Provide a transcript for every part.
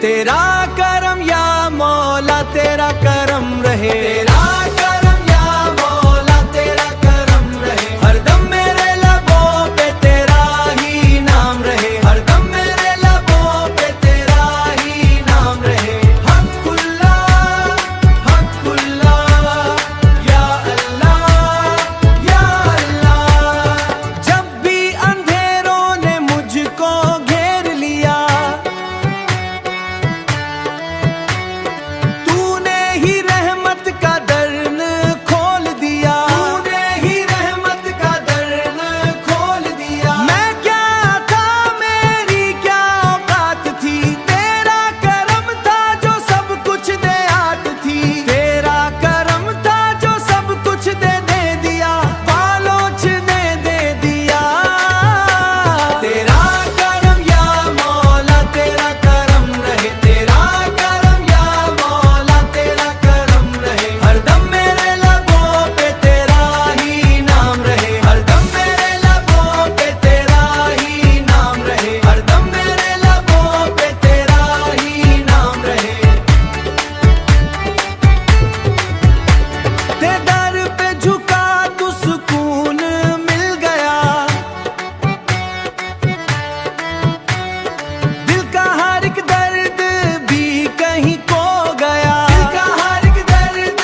तेरा करम या मौला तेरा करम रहे, तेरा करम या मौला तेरा करम रहे। हरदम मेरे लबों पे तेरा ही नाम रहे, हरदम मेरे लबों पे तेरा ही नाम रहे। हक़ुल्लाह हक़ुल्लाह या अल्लाह या अल्लाह। जब भी अंधेरों ने मुझको घेर लिया, तूने ही रहमत का दर्न खोल दिया, तूने ही रहमत का दर्न खोल दिया। मैं क्या था, मेरी क्या औकात थी, तेरा करम था जो सब कुछ दे आट थी, तेरा करम था जो सब कुछ दे दिया, पालोच दे दिया। तेरा करम या मौला तेरा करम रहे, तेरा करम या मौला तेरा करम रहे। हरदम मेरे लबों पे तेरा ही नाम रहे, हरदम मेरे लबों पे तेरा ही नाम रहे, हरदम मेरे लबों पे तेरा ही नाम रहे। ते दर पे झुका तो सुकून मिल गया, दिल का हर एक दर्द भी कहीं खो गया, दिल का हर एक दर्द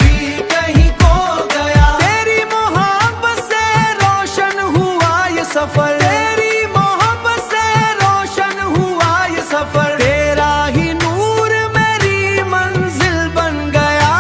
भी कहीं खो गया। तेरी मोहब्बत से रोशन हुआ ये सफर, तेरी मोहब्बत से रोशन हुआ ये सफर। तेरा ही नूर मेरी मंजिल बन गया।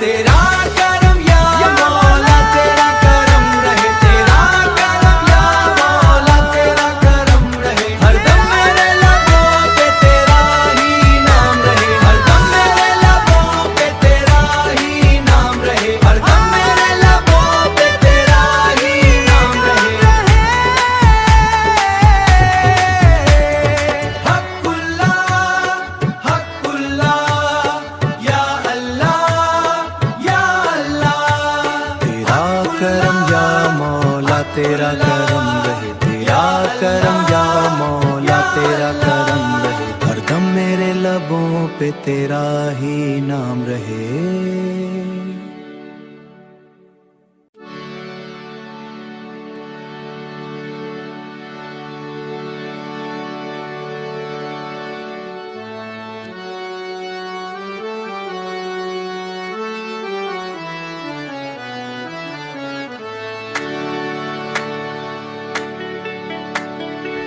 तेरा करम या मौला तेरा करम रहे, तेरा करम या मौला तेरा करम रहे। हरदम मेरे लबों पे तेरा ही नाम रहे, हरदम मेरे लबों पे तेरा ही नाम रहे, हरदम मेरे लबों पे तेरा ही नाम रहे। हक़ुल्लाह हक़ुल्लाह या अल्लाह या अल्लाह। तेरा करम या मौला तेरा करम रहे, तेरा करम या मौला तेरा करम रहे। हरदम मेरे लबों पे तेरा ही नाम रहे।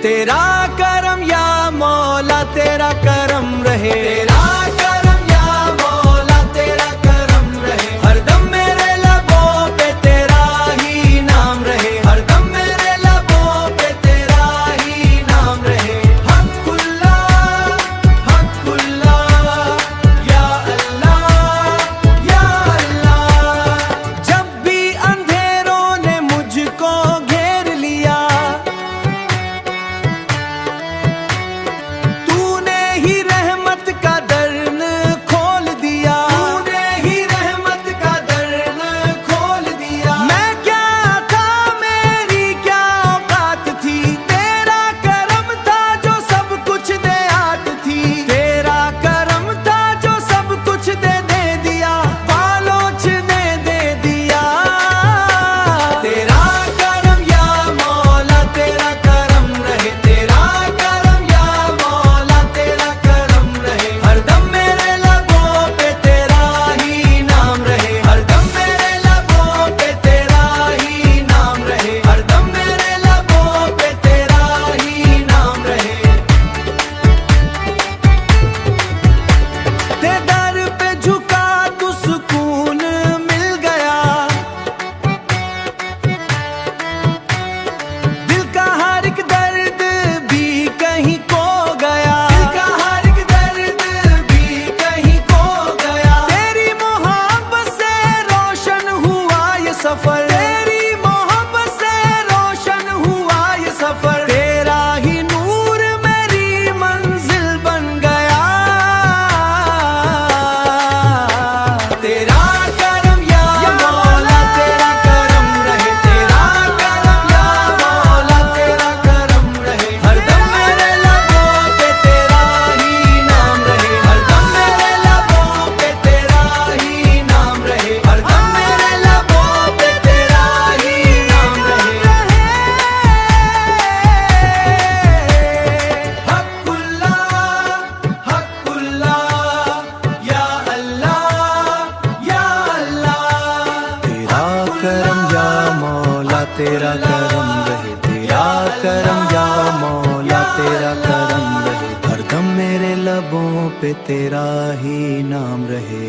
तेरा करम या मौला तेरा करम रहे, तेरा करम या मौला तेरा करम रहे। हरदम मेरे लबों पे तेरा ही नाम रहे, हरदम मेरे लबों पे तेरा ही नाम रहे। हक़ुल्लाह हक़ुल्लाह या अल्लाह या अल्लाह। जब भी अंधेरों ने मुझको घेर लिया, तूने ही रहमत का दर्न मौला तेरा करम रहे, तेरा करम या मौला तेरा करम रहे, हरदम मेरे लबों पे तेरा ही नाम रहे।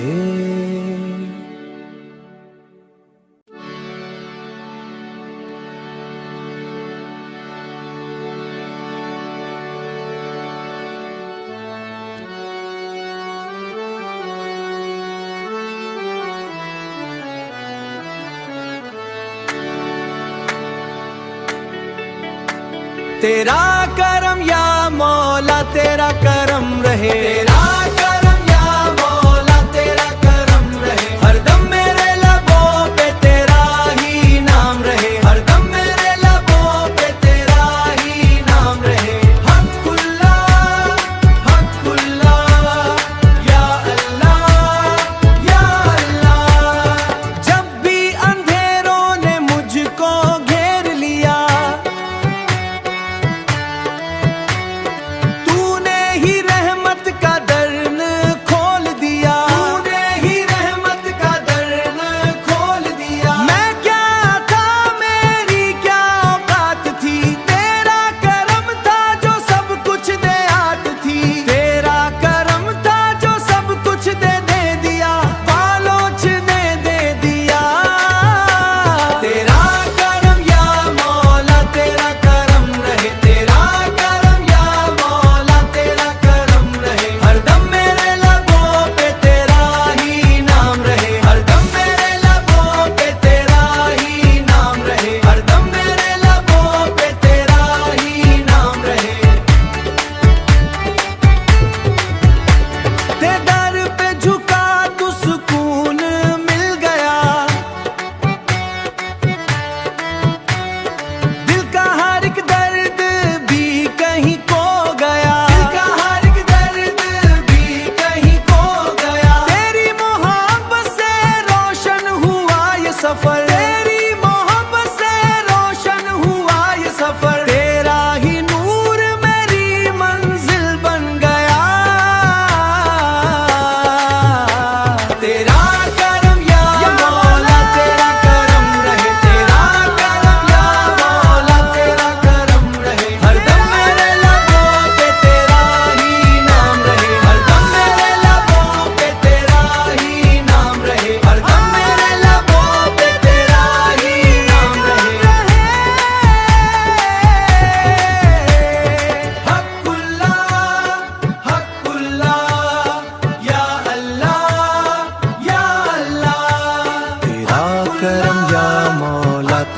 तेरा करम या मौला तेरा करम रहे, तेरा करम या मौला तेरा करम रहे, हरदम मेरे लबों पे तेरा ही नाम रहे, हरदम मेरे लबों पे तेरा ही नाम रहे। हक़ुल्लाह हक़ुल्लाह या अल्लाह या अल्लाह। जब भी अंधेरों ने मुझको घेर लिया,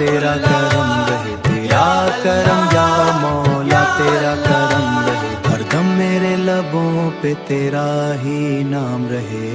तेरा करम रहे, तेरा करम या मौला तेरा करम रहे, हरदम मेरे लबों पे तेरा ही नाम रहे।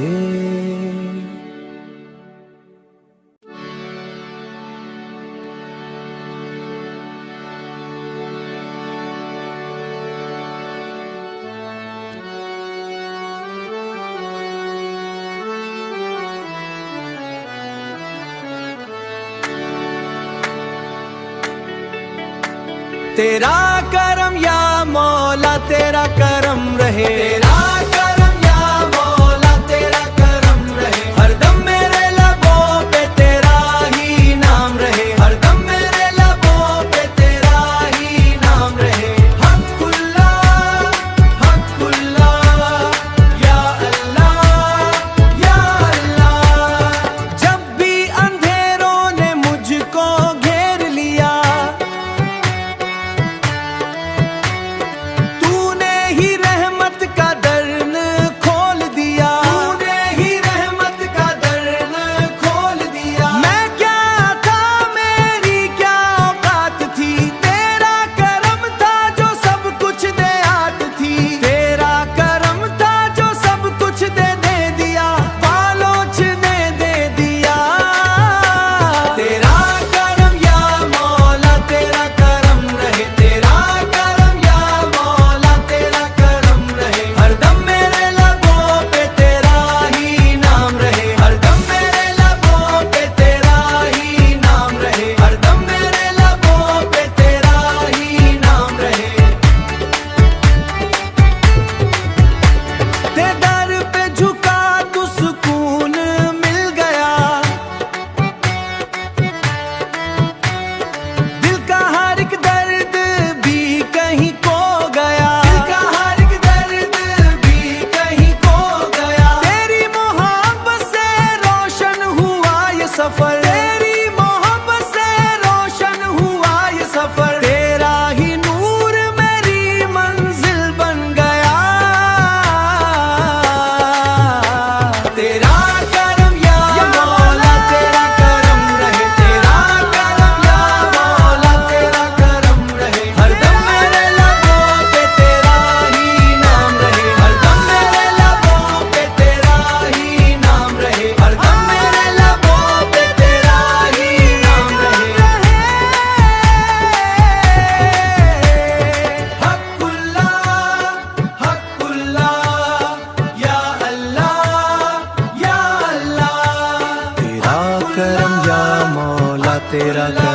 तेरा करम या मौला तेरा करम रहे, तेरा करम या मौला तेरा करम रहे, हरदम मेरे लबों पे तेरा ही नाम रहे, हरदम मेरे लबों पे तेरा ही नाम रहे। हक़ुल्लाह हक़ुल्लाह या अल्लाह या अल्लाह। जब भी अंधेरों ने मुझको घेर लिया, ही रहमत का दर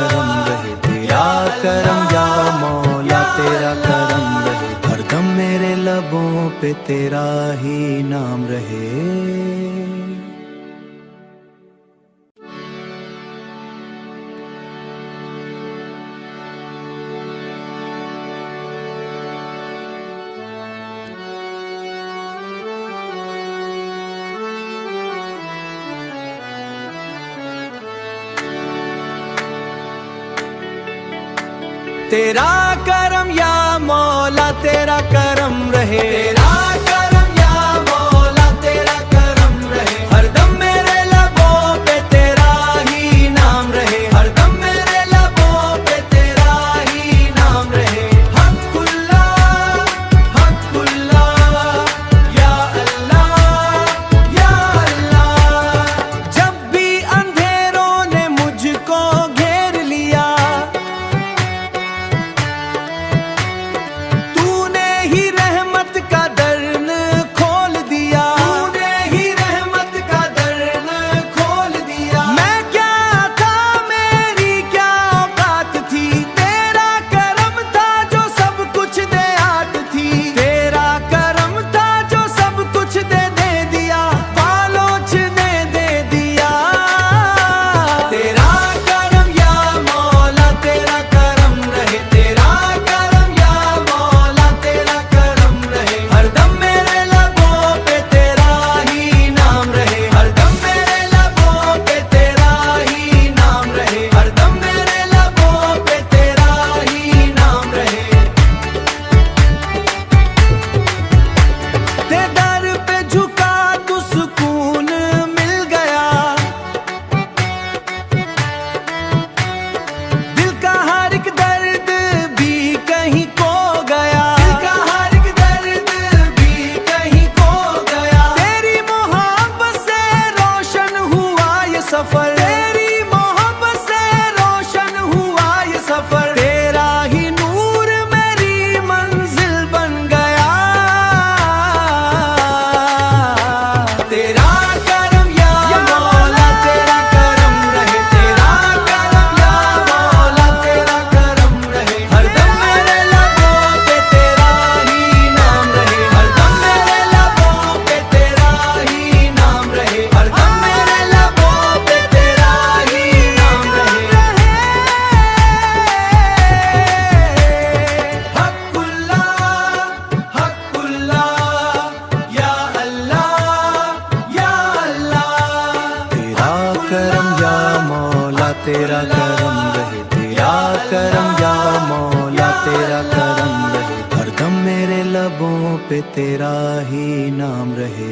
करम रहे, तेरा करम या मौला तेरा करम रहे, हरदम मेरे लबों पे तेरा ही नाम रहे। तेरा करम या मौला तेरा करम रहे, तेरा करम या मौला तेरा करम रहे, हरदम मेरे लबों पे तेरा ही नाम रहे, हरदम मेरे लबों पे तेरा ही नाम रहे। हक़ुल्लाह हक़ुल्लाह या अल्लाह या अल्लाह। जब भी अंधेरों ने मुझको घेर लिया, तेरा करम रहे, तेरा करम या मौला तेरा करम रहे, हरदम मेरे लबों पे तेरा ही नाम रहे।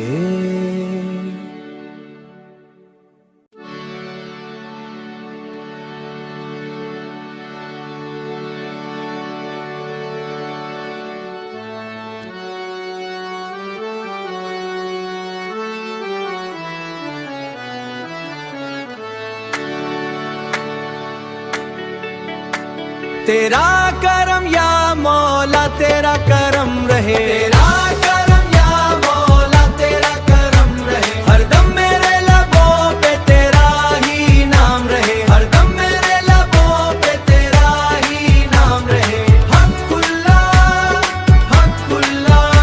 तेरा करम या मौला तेरा करम रहे, तेरा करम या मौला तेरा करम रहे, हरदम मेरे लबों पे तेरा ही नाम रहे, हरदम मेरे लबों पे तेरा ही नाम रहे। हक़ुल्लाह हक़ुल्लाह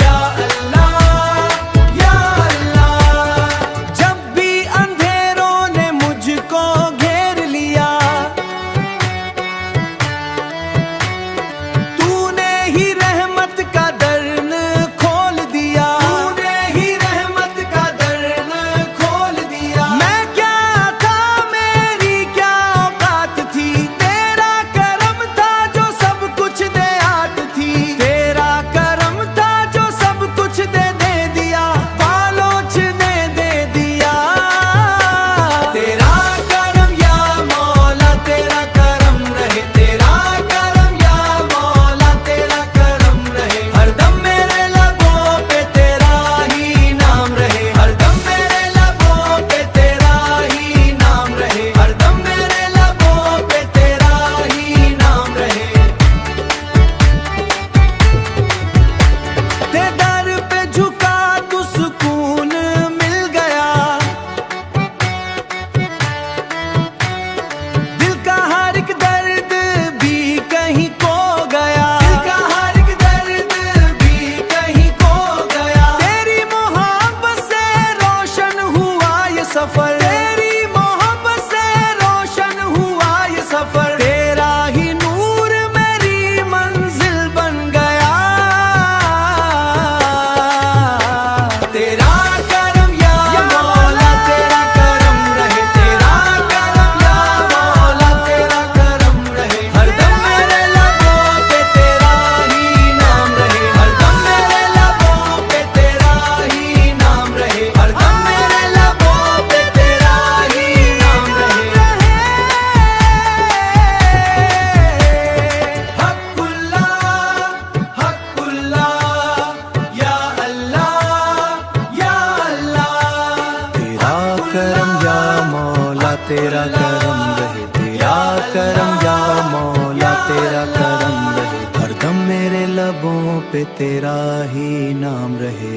या अल्लाह या अल्लाह। जब भी अंधेरों ने मुझको घेर लिया, ही रहमत का दर करम या मौला तेरा करम रहे, हरदम मेरे लबों पे तेरा ही नाम रहे।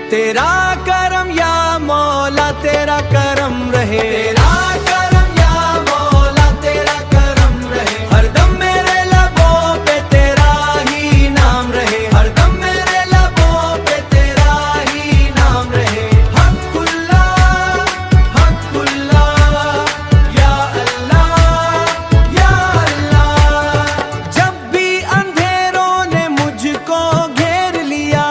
तेरा करम या मौला तेरा करम रहे, तेरा करम या मौला तेरा करम रहे, हरदम मेरे लबों पे तेरा ही नाम रहे, हरदम मेरे लबों पे तेरा ही नाम रहे। हक़ुल्लाह हक़ुल्लाह या अल्लाह या अल्लाह। जब भी अंधेरों ने मुझको घेर लिया,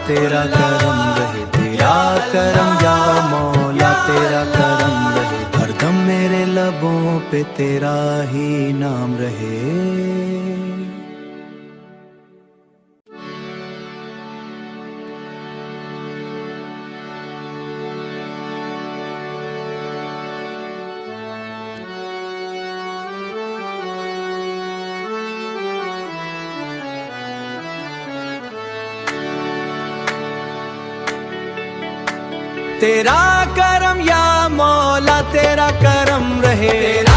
तेरा करम रहे, तेरा करम या मौला तेरा करम रहे, हरदम मेरे लबों पे तेरा ही नाम रहे। तेरा करम या मौला तेरा करम रहे, तेरा